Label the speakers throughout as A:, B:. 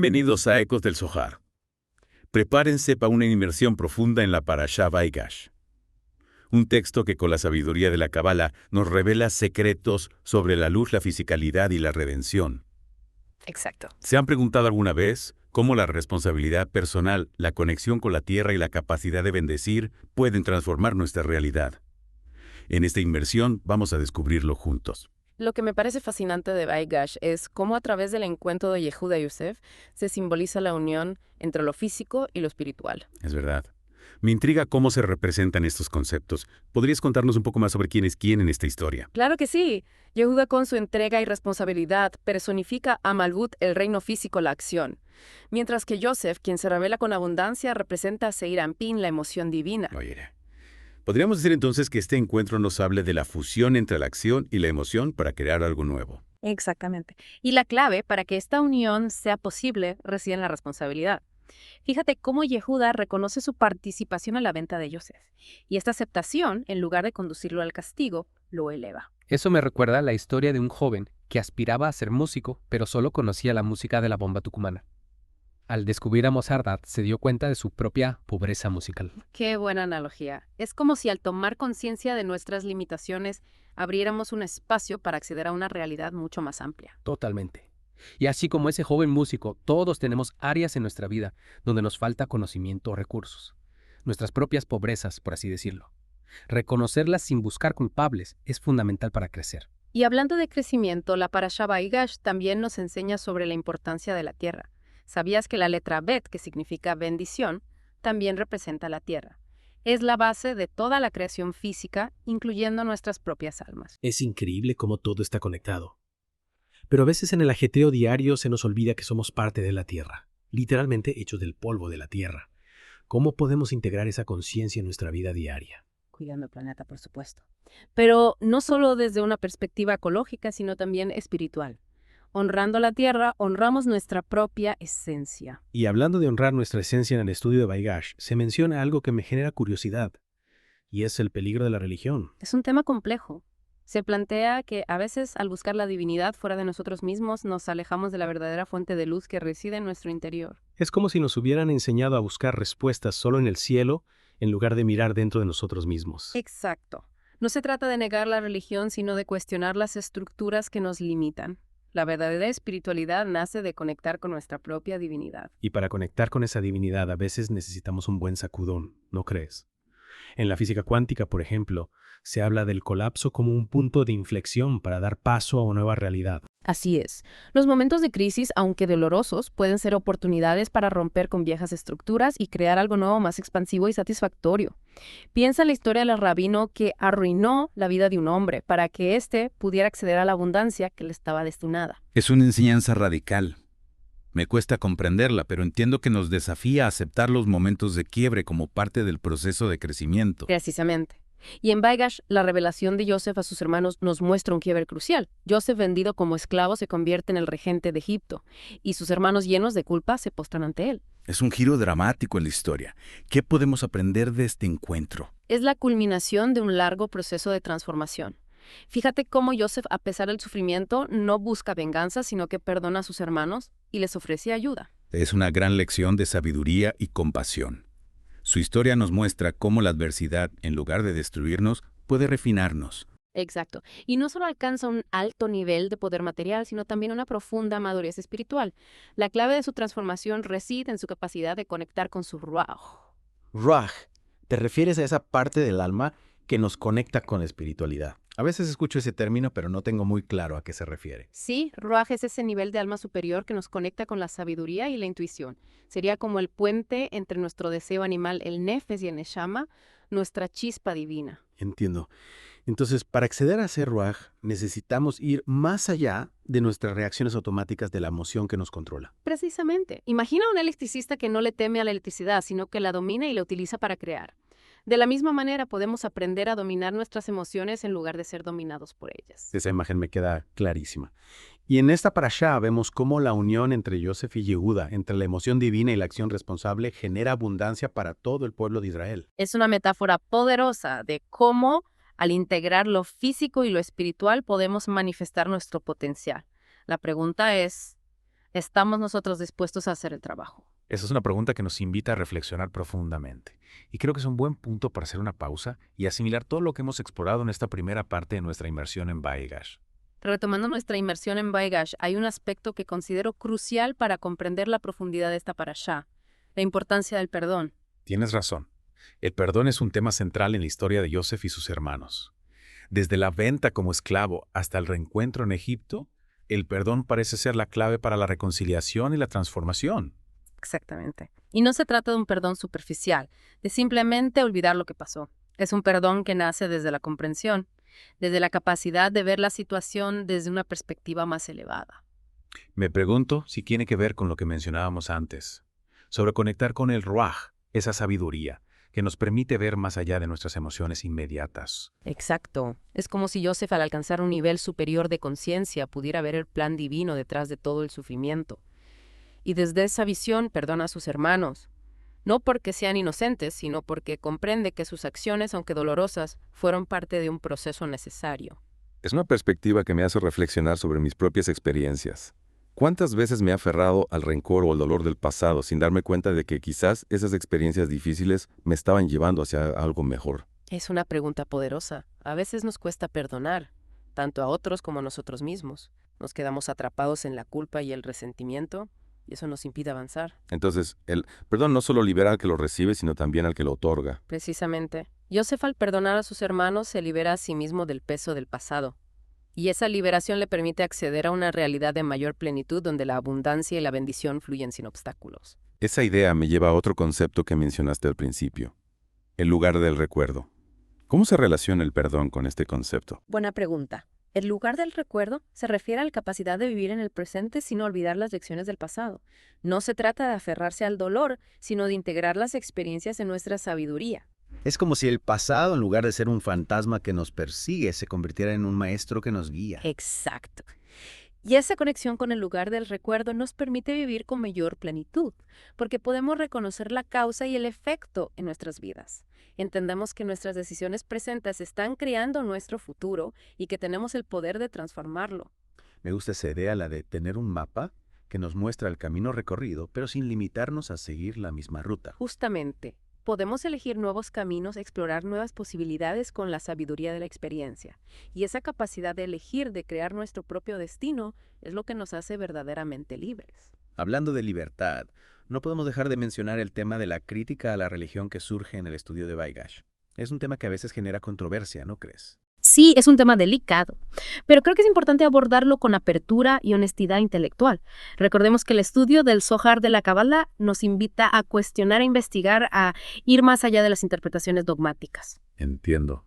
A: Bienvenidos a Ecos del Zohar. Prepárense para una inmersión profunda en la Parashá Vaigash, un texto que con la sabiduría de la Cábala nos revela secretos sobre la luz, la fisicalidad y la redención.
B: Exacto.
A: ¿Se han preguntado alguna vez cómo la responsabilidad personal, la conexión con la tierra y la capacidad de bendecir pueden transformar nuestra realidad? En esta inmersión vamos a descubrirlo juntos.
B: Lo que me parece fascinante de Vaigash es cómo a través del encuentro de Yehuda y Yosef se simboliza la unión entre lo físico y lo espiritual.
A: Es verdad. Me intriga cómo se representan estos conceptos. ¿Podrías contarnos un poco más sobre quién es quién en esta historia?
B: Claro que sí. Yehuda con su entrega y responsabilidad personifica a Malbut, el reino físico, la acción. Mientras que Yosef, quien se revela con abundancia, representa a Seir Anpin, la emoción divina.
A: Oye, podríamos decir entonces que este encuentro nos hable de la fusión entre la acción y la emoción para crear algo nuevo.
B: Exactamente. Y la clave para que esta unión sea posible reside en la responsabilidad. Fíjate cómo Yehuda reconoce su participación en la venta de Yosef. Y esta aceptación, en lugar de conducirlo al castigo, lo eleva.
C: Eso me recuerda a la historia de un joven que aspiraba a ser músico, pero solo conocía la música de la bomba tucumana. Al descubrir a Mozart, se dio cuenta de su propia pobreza musical.
B: Qué buena analogía. Es como si al tomar conciencia de nuestras limitaciones, abriéramos un espacio para acceder a una realidad mucho más amplia.
C: Totalmente. Y así como ese joven músico, todos tenemos áreas en nuestra vida donde nos falta conocimiento o recursos. Nuestras propias pobrezas, por así decirlo. Reconocerlas sin buscar culpables es fundamental para crecer.
B: Y hablando de crecimiento, la Parashá Vaigash también nos enseña sobre la importancia de la tierra. ¿Sabías que la letra Bet, que significa bendición, también representa la tierra? Es la base de toda la creación física, incluyendo nuestras propias almas.
D: Es increíble cómo todo está conectado. Pero a veces en el ajetreo diario se nos olvida que somos parte de la Tierra, literalmente hechos del polvo de la Tierra. ¿Cómo podemos integrar esa conciencia en nuestra vida diaria?
B: Cuidando el planeta, por supuesto. Pero no solo desde una perspectiva ecológica, sino también espiritual. Honrando la tierra, honramos nuestra propia esencia.
D: Y hablando de honrar nuestra esencia en el estudio de Vaigash, se menciona algo que me genera curiosidad, y es el peligro de la religión.
B: Es un tema complejo. Se plantea que a veces al buscar la divinidad fuera de nosotros mismos nos alejamos de la verdadera fuente de luz que reside en nuestro interior.
D: Es como si nos hubieran enseñado a buscar respuestas solo en el cielo, en lugar de mirar dentro de nosotros mismos.
B: Exacto. No se trata de negar la religión, sino de cuestionar las estructuras que nos limitan. La verdadera espiritualidad nace de conectar con nuestra propia divinidad.
D: Y para conectar con esa divinidad a veces necesitamos un buen sacudón, ¿no crees? En la física cuántica, por ejemplo, se habla del colapso como un punto de inflexión para dar paso a una nueva realidad.
B: Así es. Los momentos de crisis, aunque dolorosos, pueden ser oportunidades para romper con viejas estructuras y crear algo nuevo más expansivo y satisfactorio. Piensa en la historia del rabino que arruinó la vida de un hombre para que éste pudiera acceder a la abundancia que le estaba destinada.
A: Es una enseñanza radical. Me cuesta comprenderla, pero entiendo que nos desafía a aceptar los momentos de quiebre como parte del proceso de crecimiento.
B: Precisamente. Y en Vaigash, la revelación de Yosef a sus hermanos nos muestra un quiebre crucial. Yosef, vendido como esclavo, se convierte en el regente de Egipto, y sus hermanos, llenos de culpa, se postran ante él.
A: Es un giro dramático en la historia. ¿Qué podemos aprender de este encuentro?
B: Es la culminación de un largo proceso de transformación. Fíjate cómo Yosef, a pesar del sufrimiento, no busca venganza, sino que perdona a sus hermanos y les ofrece ayuda.
A: Es una gran lección de sabiduría y compasión. Su historia nos muestra cómo la adversidad, en lugar de destruirnos, puede refinarnos.
B: Exacto. Y no solo alcanza un alto nivel de poder material, sino también una profunda madurez espiritual. La clave de su transformación reside en su capacidad de conectar con su ruaj.
E: Ruach, ¿te refieres a esa parte del alma que nos conecta con la espiritualidad? A veces escucho ese término, pero no tengo muy claro a qué se refiere.
B: Sí, ruaj es ese nivel de alma superior que nos conecta con la sabiduría y la intuición. Sería como el puente entre nuestro deseo animal, el nefes y el neshama, nuestra chispa divina.
D: Entiendo. Entonces, para acceder a ese ruaj, necesitamos ir más allá de nuestras reacciones automáticas de la emoción que nos controla.
B: Precisamente. Imagina un electricista que no le teme a la electricidad, sino que la domina y la utiliza para crear. De la misma manera, podemos aprender a dominar nuestras emociones en lugar de ser dominados por ellas.
D: Esa imagen me queda clarísima. Y en esta parashá vemos cómo la unión entre Yosef y Yehuda, entre la emoción divina y la acción responsable, genera abundancia para todo el pueblo de Israel.
B: Es una metáfora poderosa de cómo, al integrar lo físico y lo espiritual, podemos manifestar nuestro potencial. La pregunta es, ¿Estamos nosotros dispuestos a hacer el trabajo?
E: Esa es una pregunta que nos invita a reflexionar profundamente. Y creo que es un buen punto para hacer una pausa y asimilar todo lo que hemos explorado en esta primera parte de nuestra inmersión en Baigash.
B: Retomando nuestra inmersión en Baigash, hay un aspecto que considero crucial para comprender la profundidad de esta parashá, la importancia del perdón.
A: Tienes razón. El perdón es un tema central en la historia de Yosef y sus hermanos. Desde la venta como esclavo hasta el reencuentro en Egipto, el perdón parece ser la clave para la reconciliación y la transformación.
B: Exactamente. Y no se trata de un perdón superficial, de simplemente olvidar lo que pasó. Es un perdón que nace desde la comprensión, desde la capacidad de ver la situación desde una perspectiva más elevada.
A: Me pregunto si tiene que ver con lo que mencionábamos antes, sobre conectar con el Ruach, esa sabiduría que nos permite ver más allá de nuestras emociones inmediatas.
B: Exacto. Es como si Joseph, al alcanzar un nivel superior de conciencia, pudiera ver el plan divino detrás de todo el sufrimiento. Y desde esa visión perdona a sus hermanos, no porque sean inocentes, sino porque comprende que sus acciones, aunque dolorosas, fueron parte de un proceso necesario.
F: Es una perspectiva que me hace reflexionar sobre mis propias experiencias. ¿Cuántas veces me he aferrado al rencor o al dolor del pasado sin darme cuenta de que quizás esas experiencias difíciles me estaban llevando hacia algo mejor?
B: Es una pregunta poderosa. A veces nos cuesta perdonar, tanto a otros como a nosotros mismos. Nos quedamos atrapados en la culpa y el resentimiento, y eso nos impide avanzar.
F: Entonces, el perdón no solo libera al que lo recibe, sino también al que lo otorga.
B: Precisamente. Joseph, al perdonar a sus hermanos, se libera a sí mismo del peso del pasado. Y esa liberación le permite acceder a una realidad de mayor plenitud donde la abundancia y la bendición fluyen sin obstáculos.
F: Esa idea me lleva a otro concepto que mencionaste al principio, el lugar del recuerdo. ¿Cómo se relaciona el perdón con este concepto?
B: Buena pregunta. El lugar del recuerdo se refiere a la capacidad de vivir en el presente sin olvidar las lecciones del pasado. No se trata de aferrarse al dolor, sino de integrar las experiencias en nuestra sabiduría.
E: Es como si el pasado, en lugar de ser un fantasma que nos persigue, se convirtiera en un maestro que nos guía.
B: Exacto. Y esa conexión con el lugar del recuerdo nos permite vivir con mayor plenitud, porque podemos reconocer la causa y el efecto en nuestras vidas. Entendemos que nuestras decisiones presentes están creando nuestro futuro y que tenemos el poder de transformarlo.
E: Me gusta esa idea, la de tener un mapa que nos muestra el camino recorrido, pero sin limitarnos a seguir la misma ruta.
B: Justamente, podemos elegir nuevos caminos, explorar nuevas posibilidades con la sabiduría de la experiencia. Y esa capacidad de elegir, de crear nuestro propio destino, es lo que nos hace verdaderamente libres.
E: Hablando de libertad, no podemos dejar de mencionar el tema de la crítica a la religión que surge en el estudio de Baigash. Es un tema que a veces genera controversia, ¿no crees?
B: Sí, es un tema delicado, pero creo que es importante abordarlo con apertura y honestidad intelectual. Recordemos que el estudio del Zohar de la Kabbalah nos invita a cuestionar e investigar, a ir más allá de las interpretaciones dogmáticas.
A: Entiendo.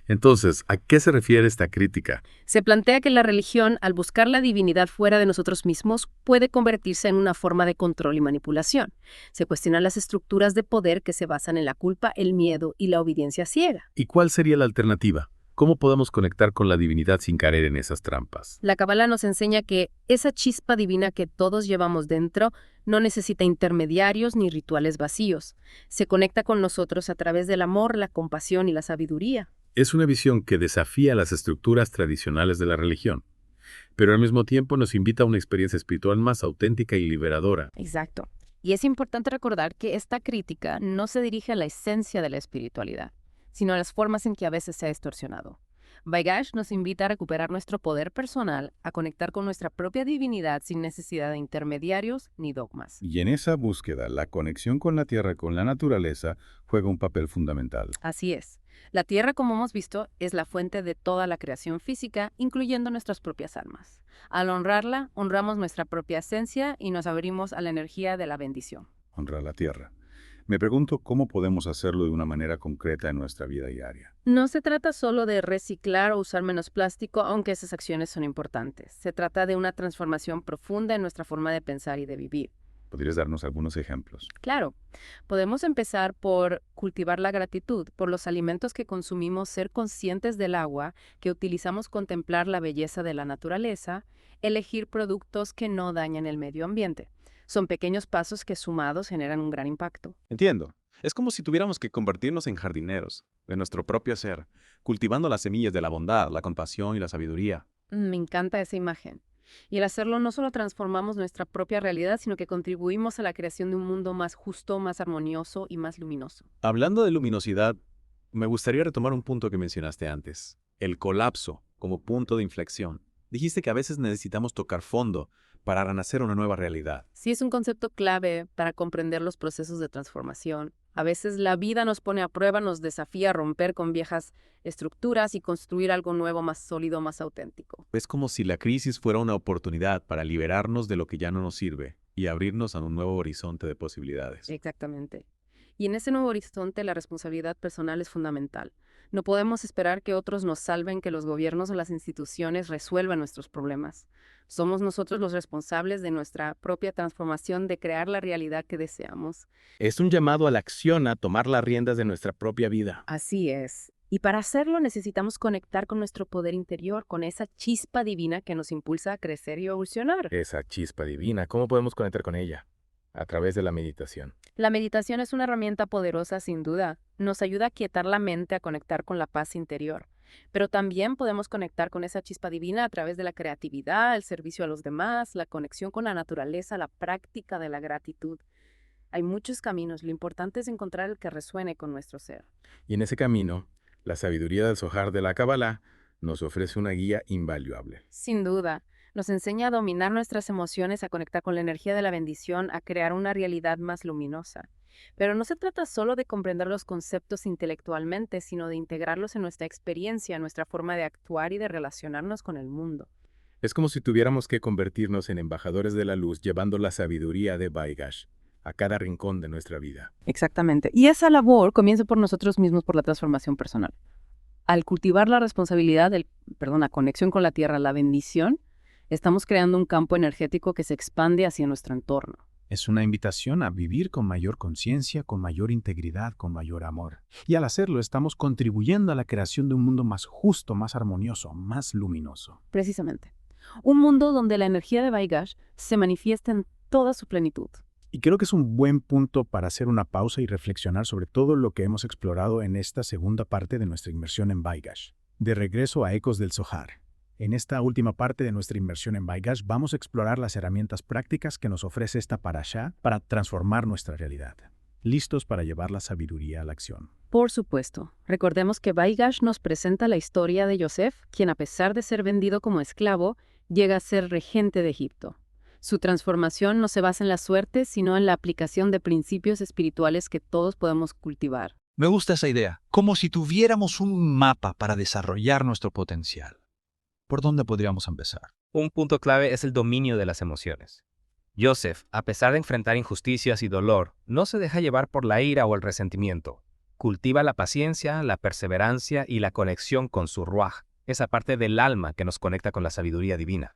A: Entonces, ¿a qué se refiere esta crítica?
B: Se plantea que la religión, al buscar la divinidad fuera de nosotros mismos, puede convertirse en una forma de control y manipulación. Se cuestionan las estructuras de poder que se basan en la culpa, el miedo y la obediencia ciega.
A: ¿Y cuál sería la alternativa? ¿Cómo podemos conectar con la divinidad sin caer en esas trampas?
B: La Kabbalah nos enseña que esa chispa divina que todos llevamos dentro no necesita intermediarios ni rituales vacíos. Se conecta con nosotros a través del amor, la compasión y la sabiduría.
A: Es una visión que desafía las estructuras tradicionales de la religión, pero al mismo tiempo nos invita a una experiencia espiritual más auténtica y liberadora.
B: Exacto. Y es importante recordar que esta crítica no se dirige a la esencia de la espiritualidad, sino a las formas en que a veces se ha distorsionado. Baigash nos invita a recuperar nuestro poder personal, a conectar con nuestra propia divinidad sin necesidad de intermediarios ni dogmas.
A: Y en esa búsqueda, la conexión con la tierra, con la naturaleza, juega un papel fundamental.
B: Así es. La tierra, como hemos visto, es la fuente de toda la creación física, incluyendo nuestras propias almas. Al honrarla, honramos nuestra propia esencia y nos abrimos a la energía de la bendición.
A: Honrar la tierra. Me pregunto cómo podemos hacerlo de una manera concreta en nuestra vida diaria.
B: No se trata solo de reciclar o usar menos plástico, aunque esas acciones son importantes. Se trata de una transformación profunda en nuestra forma de pensar y de vivir.
A: ¿Podrías darnos algunos ejemplos?
B: Claro, podemos empezar por cultivar la gratitud por los alimentos que consumimos, ser conscientes del agua que utilizamos, contemplar la belleza de la naturaleza, elegir productos que no dañan el medio ambiente. Son pequeños pasos que sumados generan un gran impacto.
G: Entiendo. Es como si tuviéramos que convertirnos en jardineros de nuestro propio ser, cultivando las semillas de la bondad, la compasión y la sabiduría.
B: Me encanta esa imagen. Y al hacerlo no solo transformamos nuestra propia realidad, sino que contribuimos a la creación de un mundo más justo, más armonioso y más luminoso.
G: Hablando de luminosidad, me gustaría retomar un punto que mencionaste antes, el colapso como punto de inflexión. Dijiste que a veces necesitamos tocar fondo para renacer una nueva realidad.
B: Sí, es un concepto clave para comprender los procesos de transformación. A veces la vida nos pone a prueba, nos desafía a romper con viejas estructuras y construir algo nuevo, más sólido, más auténtico.
G: Es como si la crisis fuera una oportunidad para liberarnos de lo que ya no nos sirve y abrirnos a un nuevo horizonte de posibilidades.
B: Exactamente. Y en ese nuevo horizonte la responsabilidad personal es fundamental. No podemos esperar que otros nos salven, que los gobiernos o las instituciones resuelvan nuestros problemas. Somos nosotros los responsables de nuestra propia transformación, de crear la realidad que deseamos.
H: Es un llamado a la acción, a tomar las riendas de nuestra propia vida.
B: Así es. Y para hacerlo necesitamos conectar con nuestro poder interior, con esa chispa divina que nos impulsa a crecer y evolucionar.
H: Esa chispa divina, ¿cómo podemos conectar con ella? A través de la meditación.
B: La meditación es una herramienta poderosa, sin duda. Nos ayuda a quietar la mente, a conectar con la paz interior. Pero también podemos conectar con esa chispa divina a través de la creatividad, el servicio a los demás, la conexión con la naturaleza, la práctica de la gratitud. Hay muchos caminos. Lo importante es encontrar el que resuene con nuestro ser.
H: Y en ese camino, la sabiduría del Zohar de la Kabbalah nos ofrece una guía invaluable.
B: Sin duda, nos enseña a dominar nuestras emociones, a conectar con la energía de la bendición, a crear una realidad más luminosa. Pero no se trata solo de comprender los conceptos intelectualmente, sino de integrarlos en nuestra experiencia, en nuestra forma de actuar y de relacionarnos con el mundo.
H: Es como si tuviéramos que convertirnos en embajadores de la luz llevando la sabiduría de Baigash a cada rincón de nuestra vida.
B: Exactamente. Y esa labor comienza por nosotros mismos, por la transformación personal. Al cultivar la responsabilidad, la conexión con la tierra, la bendición, estamos creando un campo energético que se expande hacia nuestro entorno.
E: Es una invitación a vivir con mayor conciencia, con mayor integridad, con mayor amor. Y al hacerlo estamos contribuyendo a la creación de un mundo más justo, más armonioso, más luminoso.
B: Precisamente. Un mundo donde la energía de Baigash se manifiesta en toda su plenitud.
E: Y creo que es un buen punto para hacer una pausa y reflexionar sobre todo lo que hemos explorado en esta segunda parte de nuestra inmersión en Baigash. De regreso a Ecos del Zohar. En esta última parte de nuestra inmersión en Baigash vamos a explorar las herramientas prácticas que nos ofrece esta parashá para transformar nuestra realidad. Listos para llevar la sabiduría a la acción.
B: Por supuesto. Recordemos que Baigash nos presenta la historia de Yosef, quien a pesar de ser vendido como esclavo, llega a ser regente de Egipto. Su transformación no se basa en la suerte, sino en la aplicación de principios espirituales que todos podemos cultivar.
I: Me gusta esa idea, como si tuviéramos un mapa para desarrollar nuestro potencial. ¿Por dónde podríamos empezar?
J: Un punto clave es el dominio de las emociones. Yosef, a pesar de enfrentar injusticias y dolor, no se deja llevar por la ira o el resentimiento. Cultiva la paciencia, la perseverancia y la conexión con su ruaj, esa parte del alma que nos conecta con la sabiduría divina.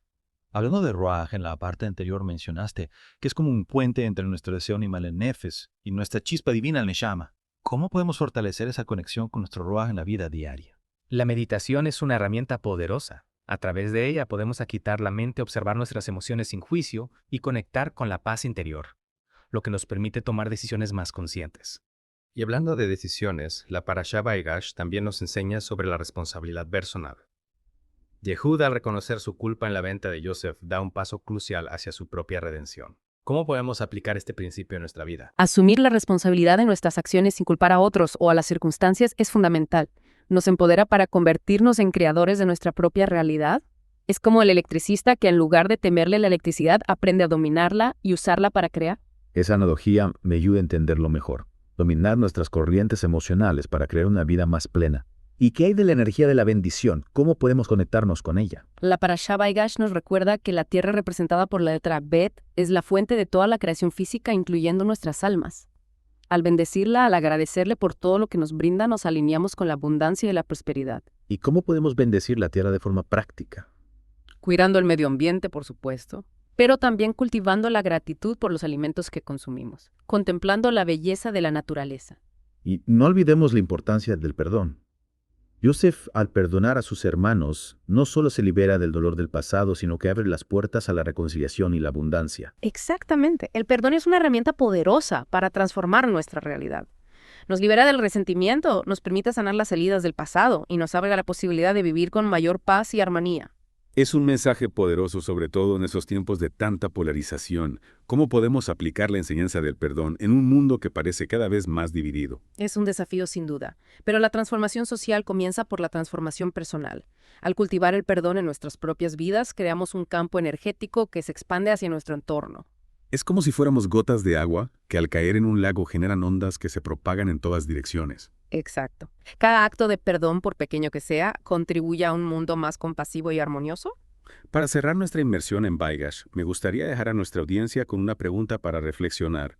I: Hablando de ruaj, en la parte anterior mencionaste que es como un puente entre nuestro deseo animal el nefes y nuestra chispa divina el neshama. ¿Cómo podemos fortalecer esa conexión con nuestro ruaj en la vida diaria?
J: La meditación es una herramienta poderosa. A través de ella podemos aquitar la mente, observar nuestras emociones sin juicio y conectar con la paz interior, lo que nos permite tomar decisiones más conscientes.
K: Y hablando de decisiones, la Parashá Baigash también nos enseña sobre la responsabilidad personal. Yehud, al reconocer su culpa en la venta de Yosef, da un paso crucial hacia su propia redención. ¿Cómo podemos aplicar este principio en nuestra vida?
B: Asumir la responsabilidad de nuestras acciones sin culpar a otros o a las circunstancias es fundamental. Nos empodera para convertirnos en creadores de nuestra propia realidad. Es como el electricista que en lugar de temerle la electricidad aprende a dominarla y usarla para crear.
A: Esa analogía me ayuda a entenderlo mejor. Dominar nuestras corrientes emocionales para crear una vida más plena. ¿Y qué hay de la energía de la bendición? ¿Cómo podemos conectarnos con ella?
B: La Parashá Baigash nos recuerda que la tierra representada por la letra Bet es la fuente de toda la creación física, incluyendo nuestras almas. Al bendecirla, al agradecerle por todo lo que nos brinda, nos alineamos con la abundancia y la prosperidad.
A: ¿Y cómo podemos bendecir la tierra de forma práctica?
B: Cuidando el medio ambiente, por supuesto, pero también cultivando la gratitud por los alimentos que consumimos, contemplando la belleza de la naturaleza.
A: Y no olvidemos la importancia del perdón. Yosef, al perdonar a sus hermanos, no solo se libera del dolor del pasado, sino que abre las puertas a la reconciliación y la abundancia.
B: Exactamente. El perdón es una herramienta poderosa para transformar nuestra realidad. Nos libera del resentimiento, nos permite sanar las heridas del pasado y nos abre la posibilidad de vivir con mayor paz y armonía.
A: Es un mensaje poderoso, sobre todo en esos tiempos de tanta polarización. ¿Cómo podemos aplicar la enseñanza del perdón en un mundo que parece cada vez más dividido?
B: Es un desafío sin duda, pero la transformación social comienza por la transformación personal. Al cultivar el perdón en nuestras propias vidas, creamos un campo energético que se expande hacia nuestro entorno.
A: Es como si fuéramos gotas de agua que al caer en un lago generan ondas que se propagan en todas direcciones.
B: Exacto. Cada acto de perdón, por pequeño que sea, contribuye a un mundo más compasivo y armonioso.
A: Para cerrar nuestra inmersión en Baigash, me gustaría dejar a nuestra audiencia con una pregunta para reflexionar.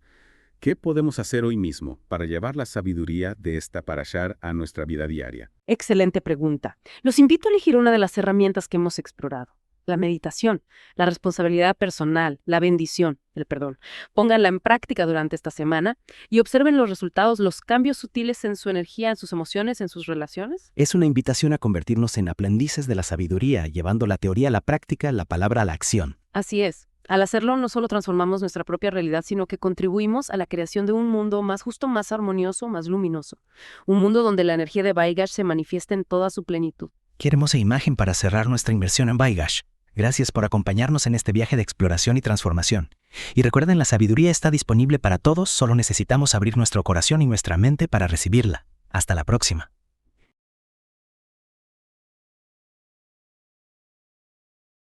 A: ¿Qué podemos hacer hoy mismo para llevar la sabiduría de esta parashá a nuestra vida diaria?
B: Excelente pregunta. Los invito a elegir una de las herramientas que hemos explorado. La meditación, la responsabilidad personal, la bendición, el perdón. Pónganla en práctica durante esta semana y observen los resultados, los cambios sutiles en su energía, en sus emociones, en sus relaciones.
L: Es una invitación a convertirnos en aprendices de la sabiduría, llevando la teoría a la práctica, la palabra a la acción.
B: Así es. Al hacerlo, no solo transformamos nuestra propia realidad, sino que contribuimos a la creación de un mundo más justo, más armonioso, más luminoso. Un mundo donde la energía de Baigash se manifiesta en toda su plenitud.
L: Qué hermosa imagen para cerrar nuestra inmersión en Baigash. Gracias por acompañarnos en este viaje de exploración y transformación. Y recuerden, la sabiduría está disponible para todos, solo necesitamos abrir nuestro corazón y nuestra mente para recibirla. Hasta la próxima.